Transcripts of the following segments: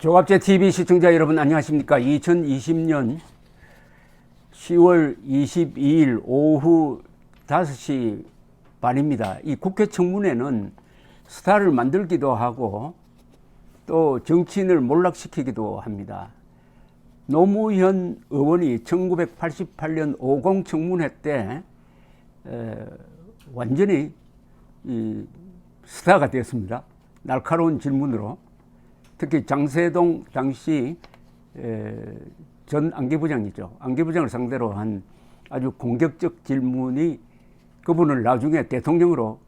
조갑제 TV 시청자 여러분 안녕하십니까? 2020년 10월 22일 오후 5시 반입니다. 이 국회 청문회는 스타를 만들기도 하고 또 정치인을 몰락시키기도 합니다. 노무현 의원이 1988년 50 청문회 때 완전히 스타가 되었습니다. 날카로운 질문으로. 특히 장세동 당시 전 안개부장이죠. 안개부장을 상대로 한 아주 공격적 질문이 그분을 나중에 대통령으로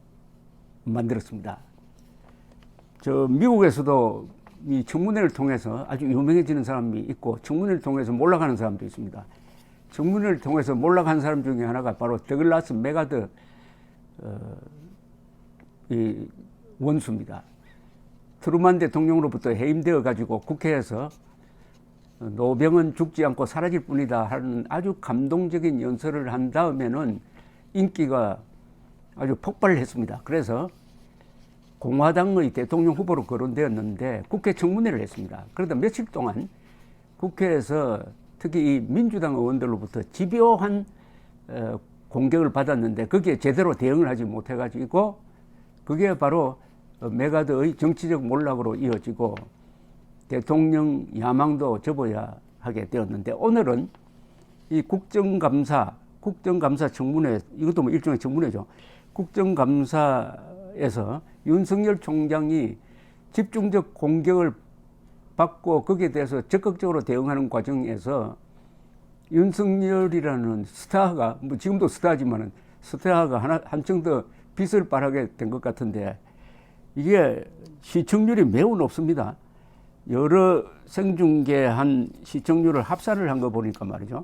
만들었습니다. 미국에서도 이 청문회를 통해서 아주 유명해지는 사람이 있고 청문회를 통해서 몰락하는 사람도 있습니다. 청문회를 통해서 몰락한 사람 중에 하나가 바로 더글라스 메가더 이 원수입니다. 트루만 대통령으로부터 해임되어 가지고 국회에서 노병은 죽지 않고 사라질 뿐이다 하는 아주 감동적인 연설을 한 다음에는 인기가 아주 폭발을 했습니다. 그래서 공화당의 대통령 후보로 거론되었는데 국회 청문회를 했습니다. 그러다 며칠 동안 국회에서 특히 이 민주당 의원들로부터 집요한 공격을 받았는데 거기에 제대로 대응을 하지 못해 가지고 그게 바로 메가더의 정치적 몰락으로 이어지고 대통령 야망도 접어야 하게 되었는데 오늘은 이 국정감사 청문회, 이것도 뭐 일종의 청문회죠. 국정감사에서 윤석열 총장이 집중적 공격을 받고 거기에 대해서 적극적으로 대응하는 과정에서 윤석열이라는 스타가, 뭐 지금도 스타지만은 스타가 한층 더 빛을 발하게 된 것 같은데 이게 시청률이 매우 높습니다. 여러 생중계한 시청률을 합산을 한 거 보니까 말이죠.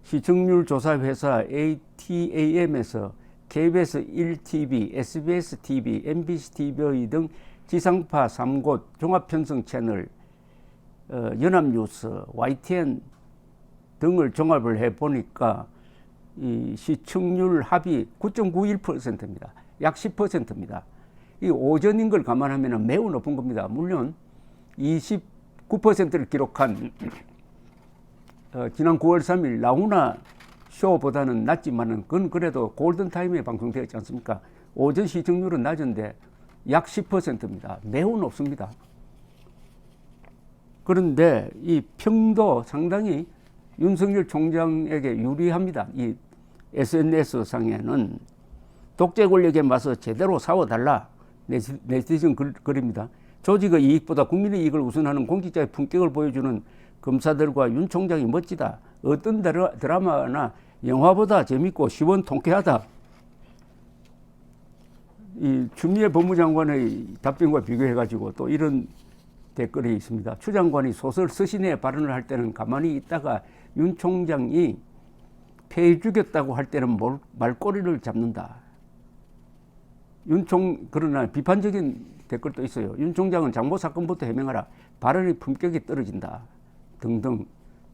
시청률 조사 회사 ATAM에서 KBS 1TV, SBS TV, MBC TV 등 지상파 3곳 종합편성 채널, 연합뉴스, YTN 등을 종합을 해보니까 이 시청률 합이 9.91%입니다. 약 10%입니다. 이 오전인 걸 감안하면 매우 높은 겁니다. 물론 29%를 기록한 지난 9월 3일 나훈아 쇼보다는 낮지만은 그건 그래도 골든타임에 방송되었지 않습니까? 오전 시청률은 낮은데 약 10%입니다. 매우 높습니다. 그런데 이 평도 상당히 윤석열 총장에게 유리합니다. 이 SNS 상에는 독재 권력에 맞서 제대로 싸워달라 네티즌 글입니다. 조직의 이익보다 국민의 이익을 우선하는 공직자의 품격을 보여주는 검사들과 윤 총장이 멋지다. 어떤 드라마나 영화보다 재밌고 시원 통쾌하다. 이 추미애 법무장관의 답변과 비교해가지고 또 이런 댓글이 있습니다. 추 장관이 소설 서신에 발언을 할 때는 가만히 있다가 윤 총장이 폐 죽였다고 할 때는 말꼬리를 잡는다. 그러나 비판적인 댓글도 있어요. 윤 총장은 장모 사건부터 해명하라. 발언의 품격이 떨어진다. 등등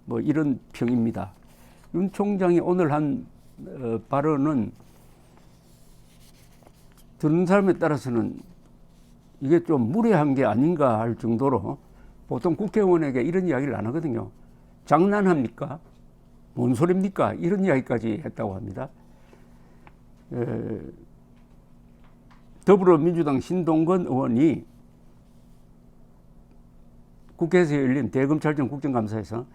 뭐 이런 평입니다. 윤 총장이 오늘 한 발언은 듣는 사람에 따라서는 이게 좀 무례한 게 아닌가 할 정도로 보통 국회의원에게 이런 이야기를 안 하거든요. 장난합니까? 뭔 소리입니까? 이런 이야기까지 했다고 합니다. 더불어민주당 신동건 의원이 국회에서 열린 대검찰청 국정감사에서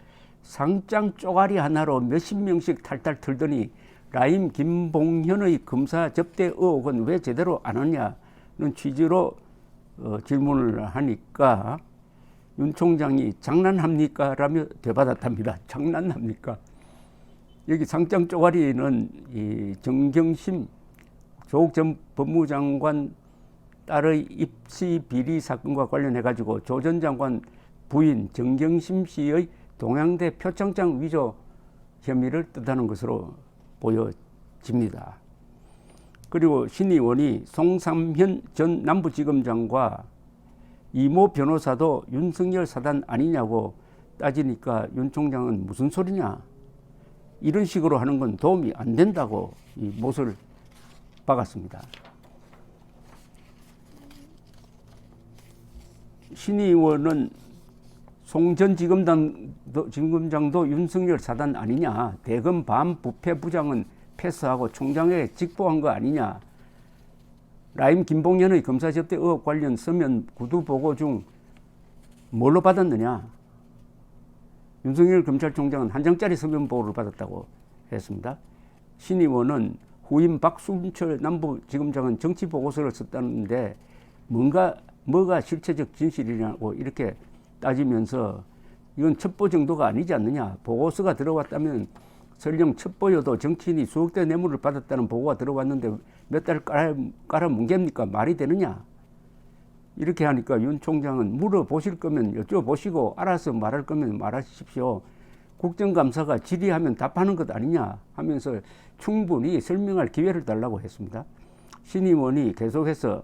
상장 쪼가리 하나로 몇십 명씩 탈탈 털더니 라임 김봉현의 검사 접대 의혹은 왜 제대로 안 하냐는 취지로 질문을 하니까 윤 총장이 장난합니까? 라며 되받았답니다. 장난합니까? 여기 상장 쪼가리는 이 정경심 조국 전 법무장관 딸의 입시 비리 사건과 관련해 가지고 조 전 장관 부인 정경심 씨의 동양대 표창장 위조 혐의를 뜻하는 것으로 보여집니다. 그리고 신 의원이 송삼현 전 남부지검장과 이모 변호사도 윤석열 사단 아니냐고 따지니까 윤 총장은 무슨 소리냐. 이런 식으로 하는 건 도움이 안 된다고 이 못을 박았습니다. 신의 의원은 송 전 지검장도 윤석열 사단 아니냐. 대검 반부패 부장은 패스하고 총장에게 직보한 거 아니냐. 라임 김봉현의 검사 접대 의혹 관련 서면 구두 보고 중 뭘로 받았느냐. 윤석열 검찰총장은 한 장짜리 서면 보고를 받았다고 했습니다. 신 의원은 후임 박순철 남부지검장은 정치 보고서를 썼다는데 뭐가 실체적 진실이냐고 이렇게 따지면서 이건 첩보 정도가 아니지 않느냐. 보고서가 들어왔다면 설령 첩보여도 정치인이 수억 대 뇌물을 받았다는 보고가 들어왔는데 몇 달 깔아 뭉갭니까? 말이 되느냐. 이렇게 하니까 윤 총장은 물어보실 거면 여쭤보시고 알아서 말할 거면 말하십시오. 국정감사가 질의하면 답하는 것 아니냐 하면서 충분히 설명할 기회를 달라고 했습니다. 신 의원이 계속해서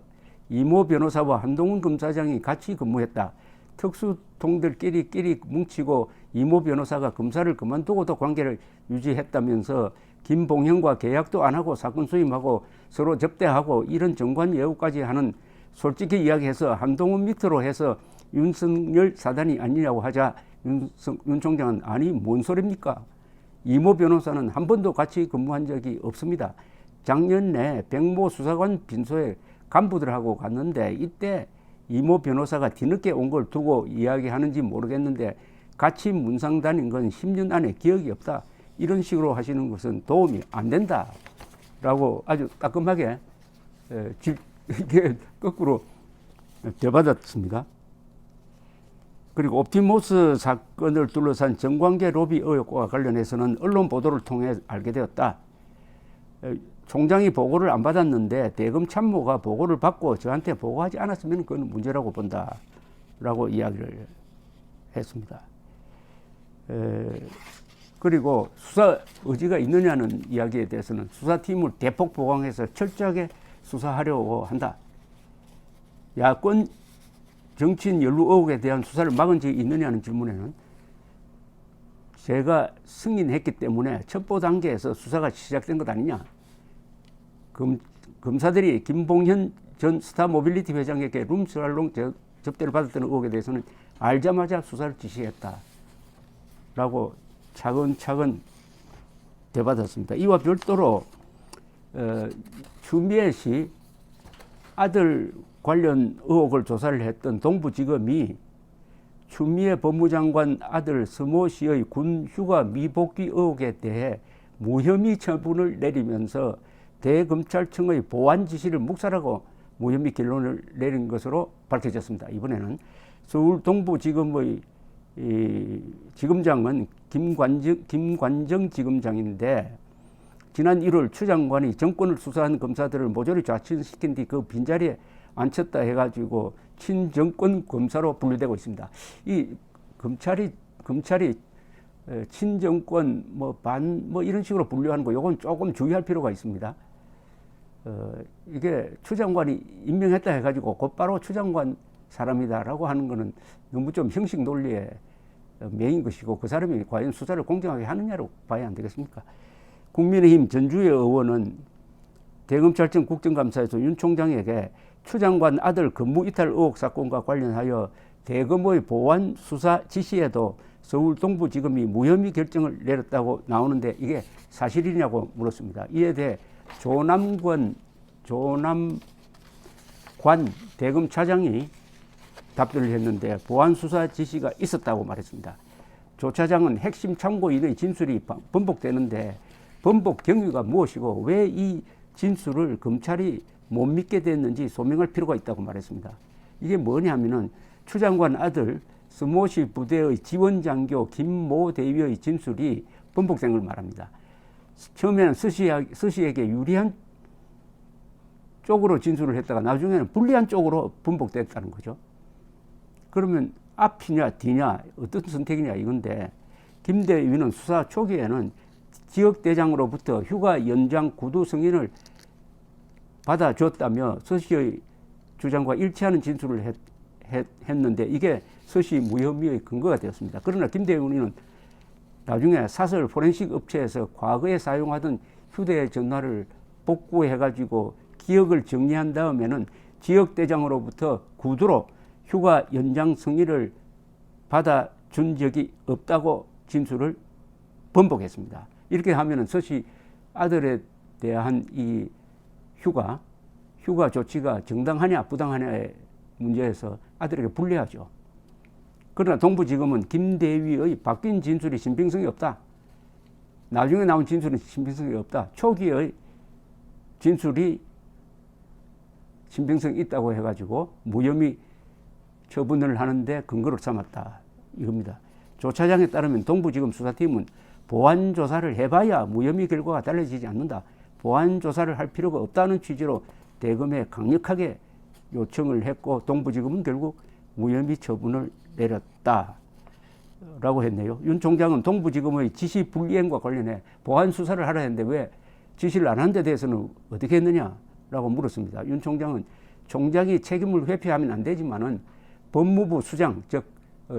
이모 변호사와 한동훈 검사장이 같이 근무했다. 특수통들끼리 뭉치고 이모 변호사가 검사를 그만두고도 관계를 유지했다면서 김봉현과 계약도 안 하고 사건 수임하고 서로 접대하고 이런 정관 예우까지 하는 솔직히 이야기해서 한동훈 밑으로 해서 윤석열 사단이 아니냐고 하자 윤 총장은 아니 뭔 소리입니까? 이모 변호사는 한 번도 같이 근무한 적이 없습니다. 작년에 백모 수사관 빈소에 간부들하고 갔는데 이때 이모 변호사가 뒤늦게 온 걸 두고 이야기하는지 모르겠는데 같이 문상 다닌 건 10년 안에 기억이 없다. 이런 식으로 하시는 것은 도움이 안 된다. 라고 아주 따끔하게 이게 거꾸로 되받았습니다. 그리고 옵티머스 사건을 둘러싼 정관계 로비 의혹과 관련해서는 언론 보도를 통해 알게 되었다. 총장이 보고를 안 받았는데 대검 참모가 보고를 받고 저한테 보고하지 않았으면 그건 문제라고 본다라고 이야기를 했습니다. 그리고 수사 의지가 있느냐는 이야기에 대해서는 수사팀을 대폭 보강해서 철저하게 수사하려고 한다. 야권 정치인 연루 의혹에 대한 수사를 막은 적이 있느냐는 질문에는 제가 승인했기 때문에 첩보 단계에서 수사가 시작된 것 아니냐. 검사들이 김봉현 전 스타모빌리티 회장에게 룸살롱 접대를 받았던 의혹에 대해서는 알자마자 수사를 지시했다라고 차근차근 되받았습니다. 이와 별도로 추미애 씨 아들 관련 의혹을 조사를 했던 동부지검이 추미애 법무장관 아들 서모 씨의 군 휴가 미복귀 의혹에 대해 무혐의 처분을 내리면서 대검찰청의 보완 지시를 묵살하고 무혐의 결론을 내린 것으로 밝혀졌습니다. 이번에는 서울 동부지검의 지검장은 김관정 지검장인데 지난 1월 추 장관이 정권을 수사한 검사들을 모조리 좌천시킨 뒤 그 빈자리에 앉혔다 해가지고 친정권 검사로 분류되고 있습니다. 이 검찰이 친정권 뭐 이런 식으로 분류하는 거 요건 조금 주의할 필요가 있습니다. 이게 추 장관이 임명했다 해가지고 곧바로 추 장관 사람이다라고 하는 거는 너무 좀 형식 논리에 매인 것이고 그 사람이 과연 수사를 공정하게 하느냐로 봐야 안 되겠습니까? 국민의힘 전주의 의원은 대검찰청 국정감사에서 윤 총장에게 추 장관 아들 근무 이탈 의혹 사건과 관련하여 대검의 보완 수사 지시에도 서울 동부지검이 무혐의 결정을 내렸다고 나오는데 이게 사실이냐고 물었습니다. 이에 대해 조남관 대검 차장이 답변을 했는데 보완 수사 지시가 있었다고 말했습니다. 조 차장은 핵심 참고인의 진술이 번복되는데 번복 경위가 무엇이고 왜 이 진술을 검찰이 못 믿게 됐는지 소명할 필요가 있다고 말했습니다. 이게 뭐냐면은 추 장관 아들 스모시 부대의 지원장교 김모 대위의 진술이 번복된 걸 말합니다. 처음에는 스시에게 유리한 쪽으로 진술을 했다가 나중에는 불리한 쪽으로 번복됐다는 거죠. 그러면 앞이냐 뒤냐 어떤 선택이냐 이건데 김 대위는 수사 초기에는 지역대장으로부터 휴가 연장 구두 승인을 받아줬다며 서시의 주장과 일치하는 진술을 했는데 이게 서시 무혐의의 근거가 되었습니다. 그러나 김 대위는 나중에 사설 포렌식 업체에서 과거에 사용하던 휴대전화를 복구해가지고 기억을 정리한 다음에는 지역대장으로부터 구두로 휴가 연장 승인을 받아준 적이 없다고 진술을 번복했습니다. 이렇게 하면은 서시 아들에 대한 이 휴가 조치가 정당하냐 부당하냐의 문제에서 아들에게 불리하죠. 그러나 동부지검은 김대위의 바뀐 진술이 신빙성이 없다. 나중에 나온 진술은 신빙성이 없다. 초기의 진술이 신빙성이 있다고 해가지고 무혐의 처분을 하는데 근거를 삼았다. 이겁니다. 조 차장에 따르면 동부지검 수사팀은 보완 조사를 해봐야 무혐의 결과가 달라지지 않는다. 보완 조사를 할 필요가 없다는 취지로 대검에 강력하게 요청을 했고 동부지검은 결국 무혐의 처분을 내렸다. 라고 했네요. 윤 총장은 동부지검의 지시 불이행과 관련해 보완 수사를 하라 했는데 왜 지시를 안 한 데 대해서는 어떻게 했느냐라고 물었습니다. 윤 총장은 총장이 책임을 회피하면 안 되지만은 법무부 수장, 즉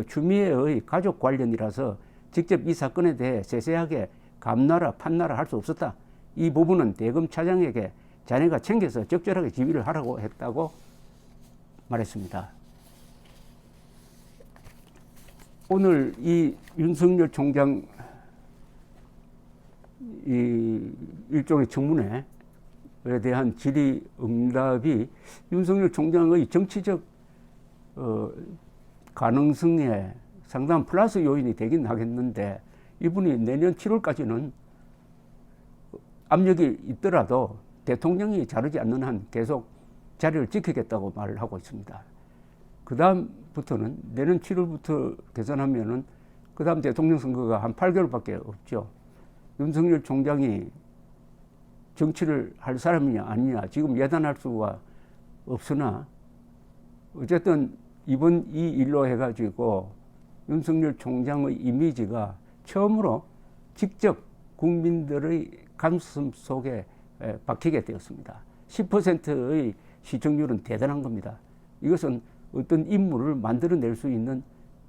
추미애의 가족 관련이라서 직접 이 사건에 대해 세세하게 감나라 판나라 할 수 없었다. 이 부분은 대검 차장에게 자네가 챙겨서 적절하게 지휘를 하라고 했다고 말했습니다. 오늘 이 윤석열 총장 이 일종의 청문회에 대한 질의응답이 윤석열 총장의 정치적 가능성에 상당한 플러스 요인이 되긴 하겠는데 이분이 내년 7월까지는 압력이 있더라도 대통령이 자르지 않는 한 계속 자리를 지키겠다고 말을 하고 있습니다. 그 다음부터는 내년 7월부터 계산하면은 그 다음 대통령 선거가 한 8개월밖에 없죠. 윤석열 총장이 정치를 할 사람이냐 아니냐 지금 예단할 수가 없으나 어쨌든 이번 이 일로 해가지고 윤석열 총장의 이미지가 처음으로 직접 국민들의 가슴 속에 박히게 되었습니다. 10%의 시청률은 대단한 겁니다. 이것은 어떤 인물을 만들어낼 수 있는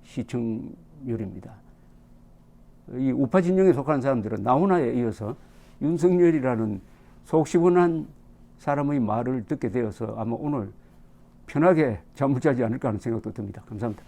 시청률입니다. 이 우파 진영에 속한 사람들은 나훈아에 이어서 윤석열이라는 속 시원한 사람의 말을 듣게 되어서 아마 오늘 편하게 잠을 자지 않을까 하는 생각도 듭니다. 감사합니다.